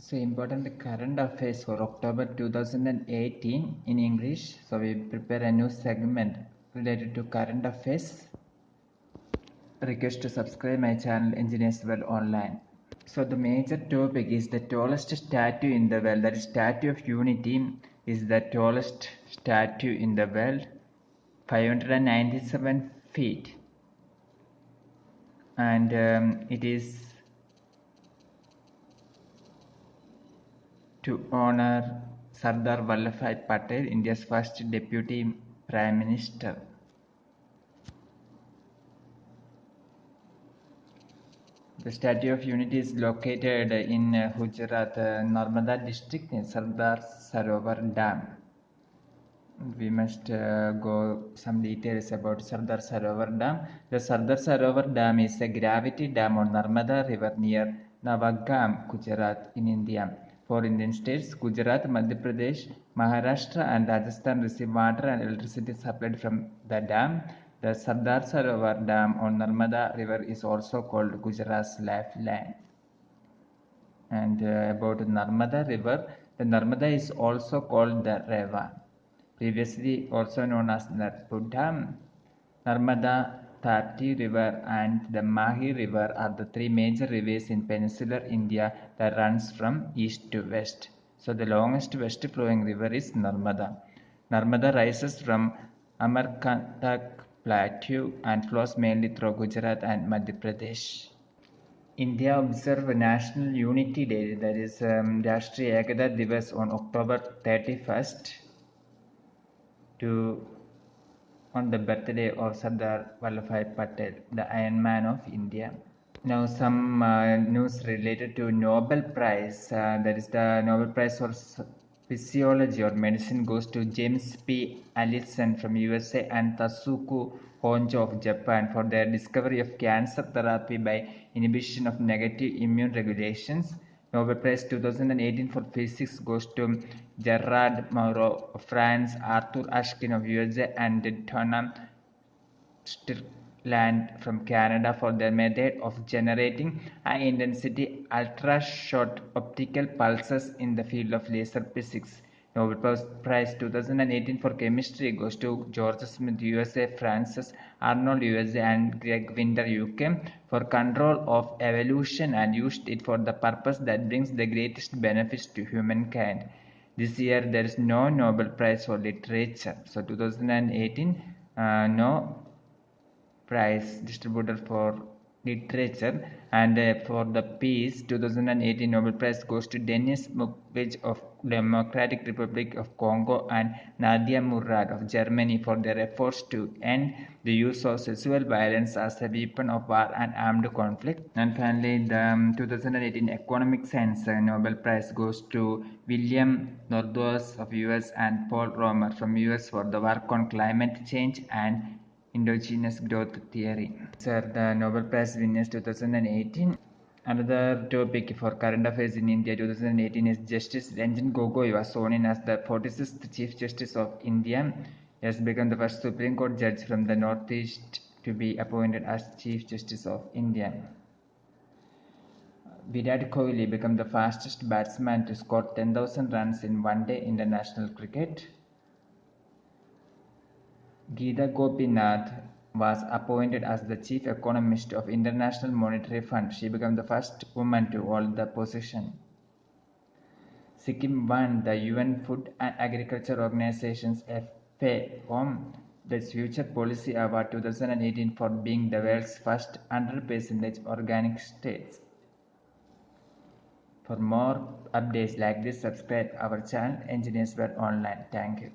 So important current affairs for October 2018 in English. So we prepare a new segment related to current affairs. Request to subscribe my channel Engineers World Online. So the major topic is the tallest statue in the world. That is Statue of Unity is the tallest statue in the world, 597 feet. And it is to honor Sardar Vallabhbhai Patel, India's first Deputy Prime Minister. The Statue of Unity is located in Gujarat, Narmada district in Sardar Sarovar Dam. We must go some details about Sardar Sarovar Dam. The Sardar Sarovar Dam is a gravity dam on Narmada River near Navagam, Gujarat in India. Four Indian states, Gujarat, Madhya Pradesh, Maharashtra and Rajasthan receive water and electricity supplied from the dam. The Sardar Sarovar Dam on Narmada River is also called Gujarat's lifeline. And about Narmada River, the Narmada is also called the Reva, previously also known as Narpur Dam. Narmada, Tapti River and the Mahi River are the three major rivers in peninsular India that runs from east to west. So the longest west flowing river is Narmada. Narmada rises from Amarkantak Plateau and flows mainly through Gujarat and Madhya Pradesh. India observed National Unity Day, that is Rashtriya Ekata Divas, on October 31st on the birthday of Sardar Vallabhbhai Patel, the Iron Man of India. Now some news related to Nobel Prize, that is the Nobel Prize for Physiology or Medicine goes to James P. Allison from USA and Tasuku Honjo of Japan for their discovery of cancer therapy by inhibition of negative immune regulations. Nobel Prize 2018 for Physics goes to Gerard Moreau of France, Arthur Ashkin of USA and Donna Strickland from Canada for their method of generating high-intensity ultra-short optical pulses in the field of laser physics. Nobel Prize 2018 for Chemistry goes to George Smith USA, Francis Arnold USA and Greg Winter UK for control of evolution and used it for the purpose that brings the greatest benefits to humankind. This year there is no Nobel Prize for Literature. So 2018 no prize distributed for literature, and for the peace 2018 Nobel Prize goes to Denis Mukwege of Democratic Republic of Congo and Nadia Murad of Germany for their efforts to end the use of sexual violence as a weapon of war and armed conflict. And finally the 2018 Economic Science Nobel Prize goes to William Nordhaus of US and Paul Romer from US for the work on climate change and endogenous growth theory. These are the Nobel Prize winners 2018. Another topic for current affairs in India 2018 is Justice Ranjan Gogoi was sworn in as the 46th Chief Justice of India. He has become the first Supreme Court judge from the Northeast to be appointed as Chief Justice of India. Virat Kohli became the fastest batsman to score 10,000 runs in one-day international cricket. Geeta Gopinath was appointed as the chief economist of International Monetary Fund. She became the first woman to hold the position. Sikkim won the UN Food and Agriculture Organization's FAO the Future Policy Award 2018 for being the world's first 100% organic state. For more updates like this, subscribe our channel Engineers World Online. Thank you.